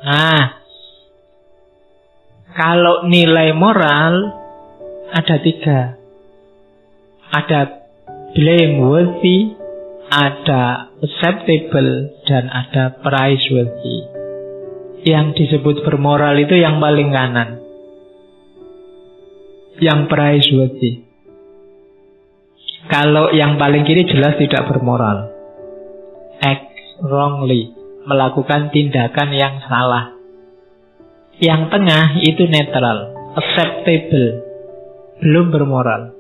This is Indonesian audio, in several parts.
Nah, kalau nilai moral ada 3. Ada blameworthy, ada acceptable, dan ada praiseworthy. Yang disebut bermoral itu yang paling kanan, yang praiseworthy. Kalau yang paling kiri jelas tidak bermoral, act wrongly, melakukan tindakan yang salah. Yang tengah itu netral, acceptable, belum bermoral.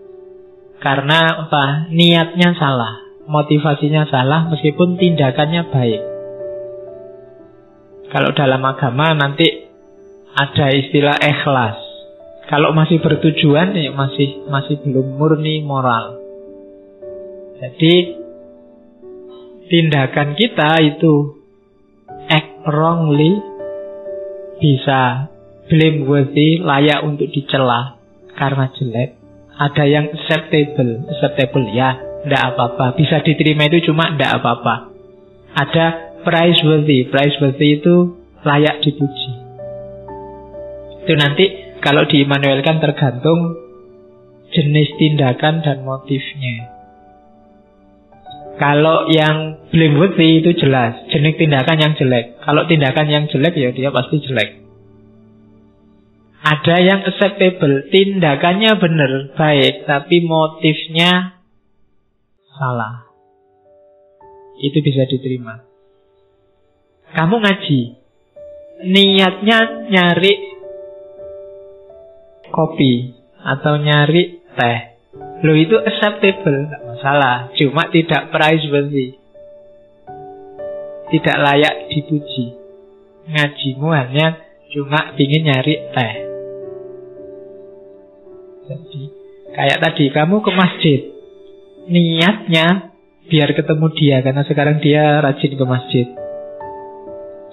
Karena apa? Niatnya salah, motivasinya salah, meskipun tindakannya baik. Kalau dalam agama nanti ada istilah ikhlas. Kalau masih bertujuan, ya masih belum murni moral. Jadi tindakan kita itu act wrongly, bisa blameworthy, layak untuk dicela karena jelek. Ada yang acceptable ya, tidak apa-apa, bisa diterima itu cuma tidak apa-apa. Ada praiseworthy itu layak dipuji. Itu nanti kalau di Immanuel Kant tergantung jenis tindakan dan motifnya. Kalau yang blameworthy itu jelas, jenis tindakan yang jelek. Kalau tindakan yang jelek ya dia pasti jelek. Ada yang acceptable, tindakannya benar, baik, tapi motifnya salah. Itu bisa diterima. Kamu ngaji, niatnya nyari kopi atau nyari teh, lo itu acceptable, gak masalah. Cuma tidak praiseworthy, tidak layak dipuji. Ngajimu hanya cuma ingin nyari teh. Jadi kayak tadi kamu ke masjid, niatnya biar ketemu dia karena sekarang dia rajin ke masjid.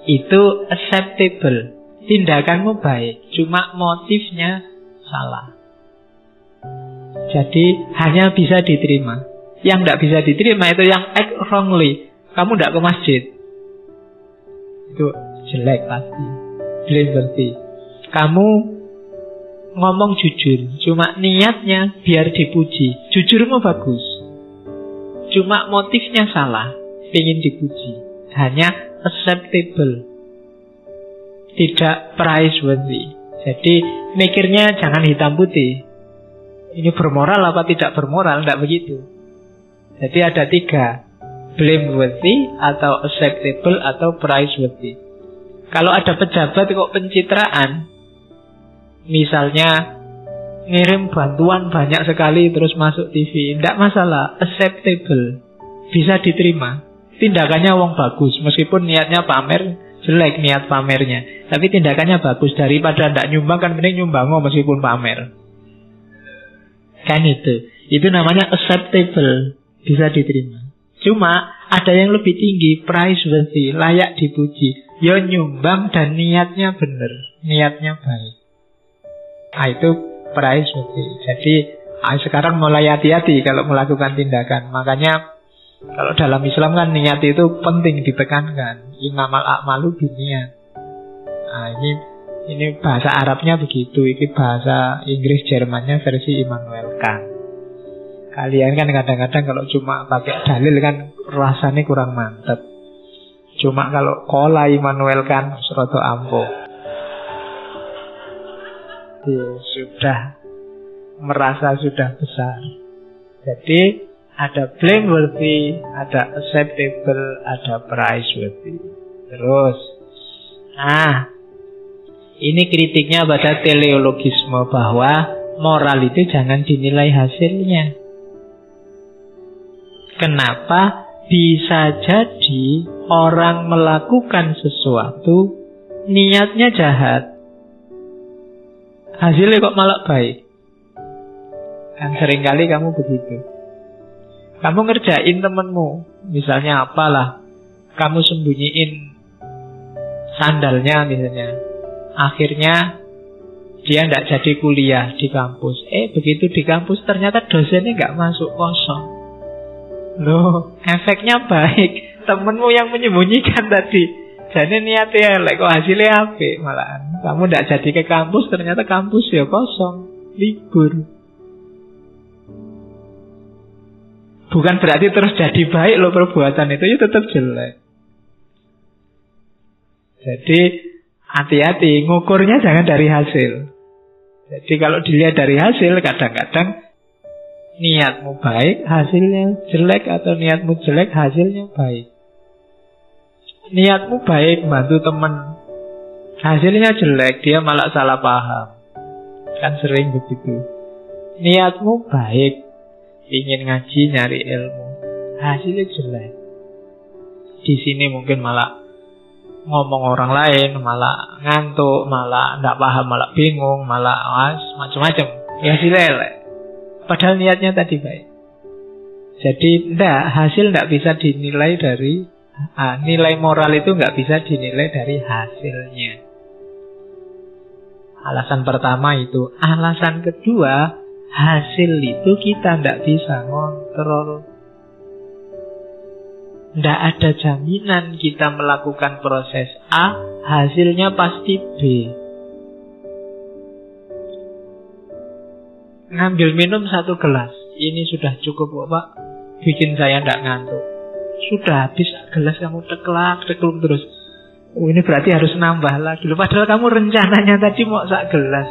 Itu acceptable, tindakanmu baik, cuma motifnya salah. Jadi hanya bisa diterima. Yang tidak bisa diterima itu yang act wrongly. Kamu tidak ke masjid, itu jelek pasti, blameworthy. Kamu ngomong jujur, cuma niatnya biar dipuji. Jujurmu bagus, cuma motifnya salah, ingin dipuji. Hanya acceptable, tidak praiseworthy. Jadi mikirnya jangan hitam putih, ini bermoral apa tidak bermoral, tidak begitu. Jadi ada 3, blameworthy atau acceptable atau praiseworthy. Kalau ada pejabat kok pencitraan, misalnya ngirim bantuan banyak sekali terus masuk TV, tidak masalah, acceptable, bisa diterima. Tindakannya wong bagus, meskipun niatnya pamer, jelek niat pamernya, tapi tindakannya bagus. Daripada tidak nyumbang kan mending nyumbang meskipun pamer. Kan itu namanya acceptable, bisa diterima. Cuma ada yang lebih tinggi, praiseworthy, layak dipuji. Ya nyumbang dan niatnya benar, niatnya baik. Itu praiseworthy. Jadi sekarang mulai hati-hati kalau melakukan tindakan. Makanya kalau dalam Islam kan niat itu penting ditekankan. Innamal a'malu binniyat. Ini bahasa Arabnya begitu. Ini bahasa Inggris Jermannya versi Immanuel Kant. Kalian kan kadang-kadang kalau cuma pakai dalil kan rasanya kurang mantap. Cuma kalau kola Immanuel Kant seroto ampuh. Sudah merasa sudah besar. Jadi ada blameworthy, ada acceptable, ada praiseworthy. Terus, ini kritiknya pada teleologisme bahwa moral itu jangan dinilai hasilnya. Kenapa? Bisa jadi orang melakukan sesuatu niatnya jahat, hasilnya kok malah baik. Kan seringkali kamu begitu. Kamu ngerjain temenmu, misalnya apalah, kamu sembunyiin sandalnya misalnya. Akhirnya dia tidak jadi kuliah di kampus. Begitu di kampus ternyata dosennya nggak masuk, kosong. Loh, efeknya baik. Temenmu yang menyembunyikan tadi Jadi niatnya elek kok hasilnya apik malahan. Kamu ndak jadi ke kampus, ternyata kampus ya kosong, libur. Bukan berarti terus jadi baik loh perbuatan itu, ya tetap jelek. Jadi hati-hati, ngukurnya jangan dari hasil. Jadi kalau dilihat dari hasil, kadang-kadang niatmu baik, hasilnya jelek, atau niatmu jelek, hasilnya baik. Niatmu baik, bantu teman, hasilnya jelek, dia malah salah paham. Kan sering begitu. Niatmu baik, ingin ngaji, nyari ilmu, hasilnya jelek. Di sini mungkin malah ngomong orang lain, malah ngantuk, malah nggak paham, malah bingung, malah macam-macam. Ya hasilnya elek. Padahal niatnya tadi baik. Jadi hasil nggak bisa dinilai dari nilai moral itu nggak bisa dinilai dari hasilnya. Alasan pertama itu. Alasan kedua, hasil itu kita nggak bisa ngontrol. Nggak ada jaminan kita melakukan proses A, hasilnya pasti B. Ngambil minum 1 gelas, ini sudah cukup kok Pak, bikin saya nggak ngantuk. Sudah habis gelas kamu tekluk terus. Oh, ini berarti harus nambah lagi. Padahal kamu rencananya tadi mau 1 gelas.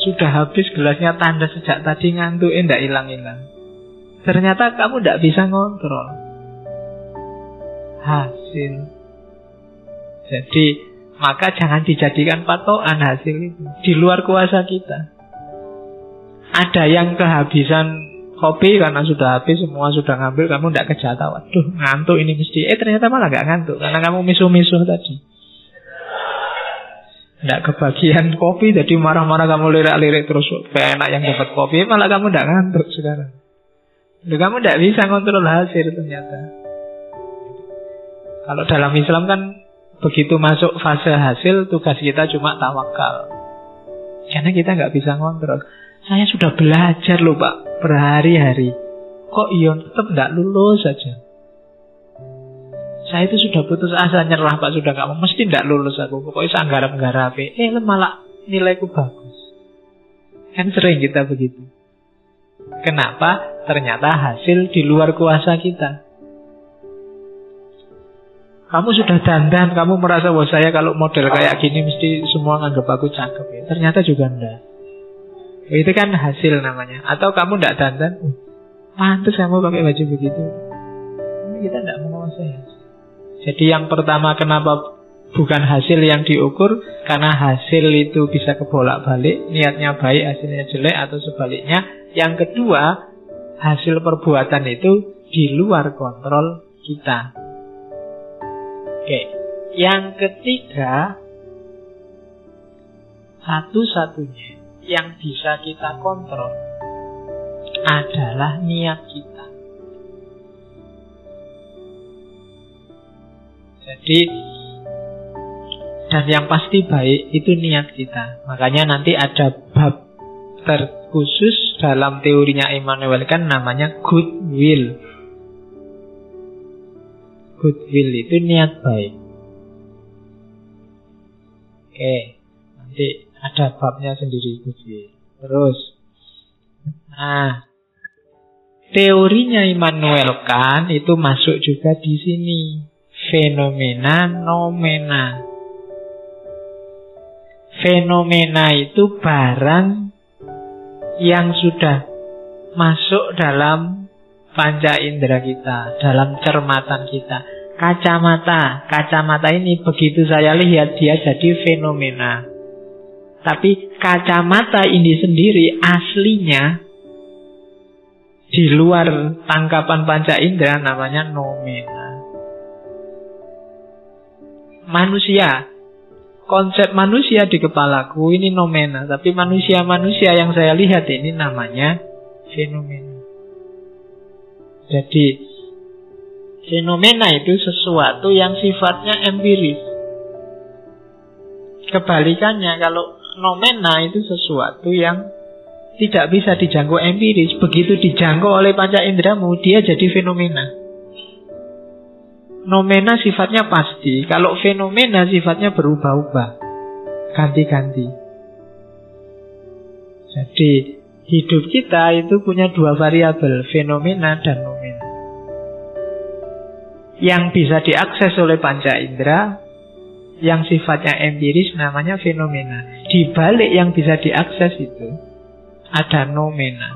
Sudah habis gelasnya, tanda sejak tadi ngantuk, nggak hilang-hilang. Ternyata kamu nggak bisa ngontrol hasil. Jadi maka jangan dijadikan patokan hasil itu, di luar kuasa kita. Ada yang kehabisan kopi karena sudah habis, semua sudah ngambil, kamu tidak kejata, waduh ngantuk ini mesti. Ternyata malah nggak ngantuk karena kamu misuh-misuh tadi. Tidak kebagian kopi, jadi marah-marah kamu lirik-lirik terus, enak yang dapat kopi, malah kamu tidak ngantuk sekarang. Kamu tidak bisa kontrol hasil ternyata. Kalau dalam Islam kan begitu masuk fase hasil, tugas kita cuma tawakal. Karena kita nggak bisa ngontrol. Saya sudah belajar loh Pak, berhari-hari. Kok iya tetap nggak lulus saja. Saya itu sudah putus asa, nyerah Pak, sudah nggak mau, mesti nggak lulus aku. Pokoknya saya nggarap-nggarap. Malah nilaiku bagus. Kan sering kita begitu. Kenapa? Ternyata hasil di luar kuasa kita. Kamu sudah dandan, kamu merasa bahwa saya kalau model kayak gini mesti semua nganggap aku cakep ya. Ternyata juga enggak. Itu kan hasil namanya. Atau kamu enggak dandan, pantas kamu pakai baju begitu. Ini kita enggak menguasai hasil. Jadi yang pertama, kenapa bukan hasil yang diukur? Karena hasil itu bisa kebolak-balik, niatnya baik, hasilnya jelek, atau sebaliknya. Yang kedua, hasil perbuatan itu di luar kontrol kita. Oke, yang ketiga, satu-satunya yang bisa kita kontrol adalah niat kita. Jadi, dan yang pasti baik itu niat kita. Makanya nanti ada bab terkhusus dalam teorinya Immanuel Kant namanya goodwill. Goodwill itu niat baik. Oke, nanti ada babnya sendiri goodwill. Terus, teorinya Immanuel Kant itu masuk juga di sini. Fenomena nomena. Fenomena itu barang yang sudah masuk dalam panca indera kita, dalam cermatan kita. Kacamata ini begitu saya lihat dia jadi fenomena. Tapi kacamata ini sendiri aslinya di luar tangkapan panca indera namanya nomena. Manusia, konsep manusia di kepalaku ini nomena, tapi manusia-manusia yang saya lihat ini namanya fenomena. Jadi fenomena itu sesuatu yang sifatnya empiris. Kebalikannya, kalau nomena itu sesuatu yang tidak bisa dijangkau empiris. Begitu dijangkau oleh panca inderamu, dia jadi fenomena. nomena sifatnya pasti. Kalau fenomena sifatnya berubah-ubah, ganti-ganti. Jadi hidup kita itu punya dua variabel, fenomena dan nomena. Yang bisa diakses oleh panca indera, yang sifatnya empiris namanya fenomena. Di balik yang bisa diakses itu ada nomena.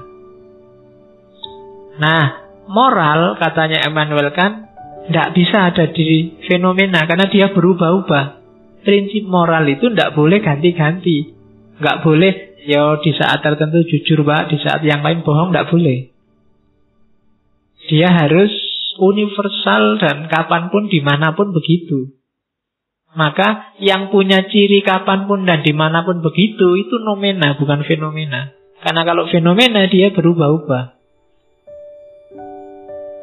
Nah, moral katanya Immanuel Kant tidak bisa ada di fenomena karena dia berubah-ubah. Prinsip moral itu tidak boleh ganti-ganti. Nggak boleh ya di saat tertentu jujur Pak, di saat yang lain bohong, tidak boleh. Dia harus universal dan kapanpun dimanapun begitu. Maka yang punya ciri kapanpun dan dimanapun begitu itu nomena, bukan fenomena. Karena kalau fenomena dia berubah-ubah.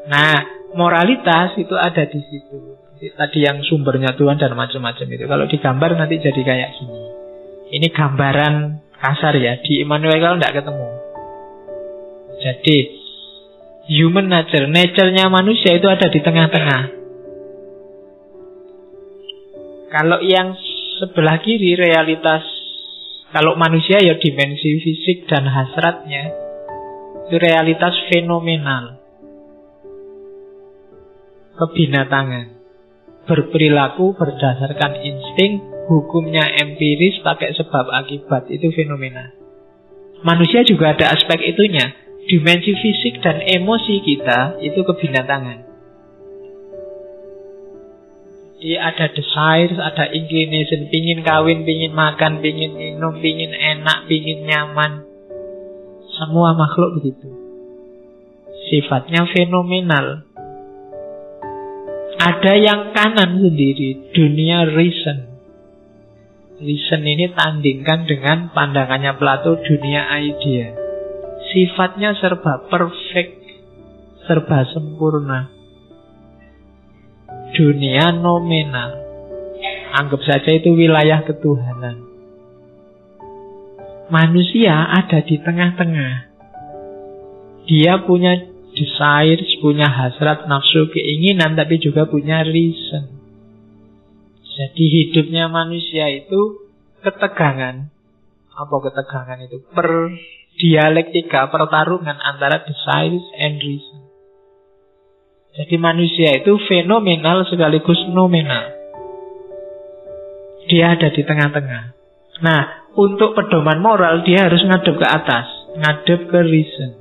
Nah, moralitas itu ada di situ. Tadi yang sumbernya Tuhan dan macam-macam itu. Kalau digambar nanti jadi kayak gini. Ini gambaran kasar ya. Di Immanuel Kant tidak ketemu. Jadi human nature, nature-nya manusia itu ada di tengah-tengah. Kalau yang sebelah kiri realitas, kalau manusia ya dimensi fisik dan hasratnya, itu realitas fenomenal, kebinatangan, berperilaku berdasarkan insting, hukumnya empiris pakai sebab akibat, itu fenomena. Manusia juga ada aspek itunya, dimensi fisik dan emosi kita itu kebinatangan. Jadi ada desire, ada inclination, pingin kawin, pingin makan, pingin minum, pingin enak, pingin nyaman. Semua makhluk begitu. Sifatnya fenomenal. Ada yang kanan sendiri, dunia reason. Reason ini tandingkan dengan pandangannya Plato, dunia idea. Sifatnya serba perfect, serba sempurna. Dunia nomena. Anggap saja itu wilayah ketuhanan. Manusia ada di tengah-tengah. Dia punya desire, punya hasrat, nafsu, keinginan, tapi juga punya reason. Jadi hidupnya manusia itu ketegangan. Apa ketegangan itu? Dialektika, pertarungan antara desire and reason. Jadi manusia itu fenomenal sekaligus nominal. Dia ada di tengah-tengah. Nah, untuk pedoman moral dia harus ngadep ke atas, ngadep ke reason.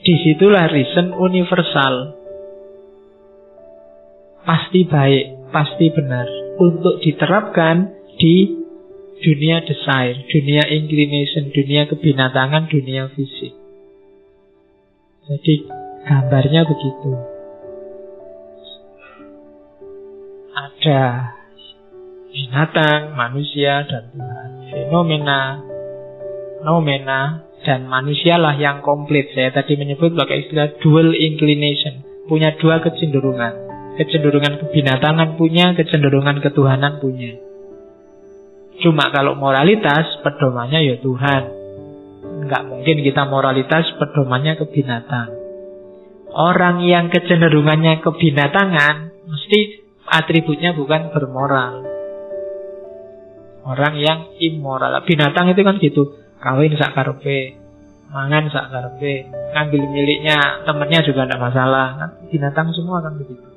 Disitulah reason universal. Pasti baik, pasti benar. Untuk diterapkan di dunia desire, dunia inclination, dunia kebinatangan, dunia fisik. Jadi gambarnya begitu. Ada binatang, manusia, dan Tuhan. Fenomena, nomena, dan manusialah yang komplit. Saya tadi menyebut pakai istilah dual inclination. Punya dua kecenderungan. Kecenderungan kebinatangan punya, kecenderungan ketuhanan punya. Cuma kalau moralitas, pedomannya ya Tuhan. Enggak mungkin kita moralitas, pedomannya ke binatang. Orang yang kecenderungannya kebinatangan mesti atributnya bukan bermoral. Orang yang immoral. Binatang itu kan gitu, kawin sak karepe, mangan sak karepe, ngambil miliknya temennya juga tidak masalah. Kan binatang semua kan begitu.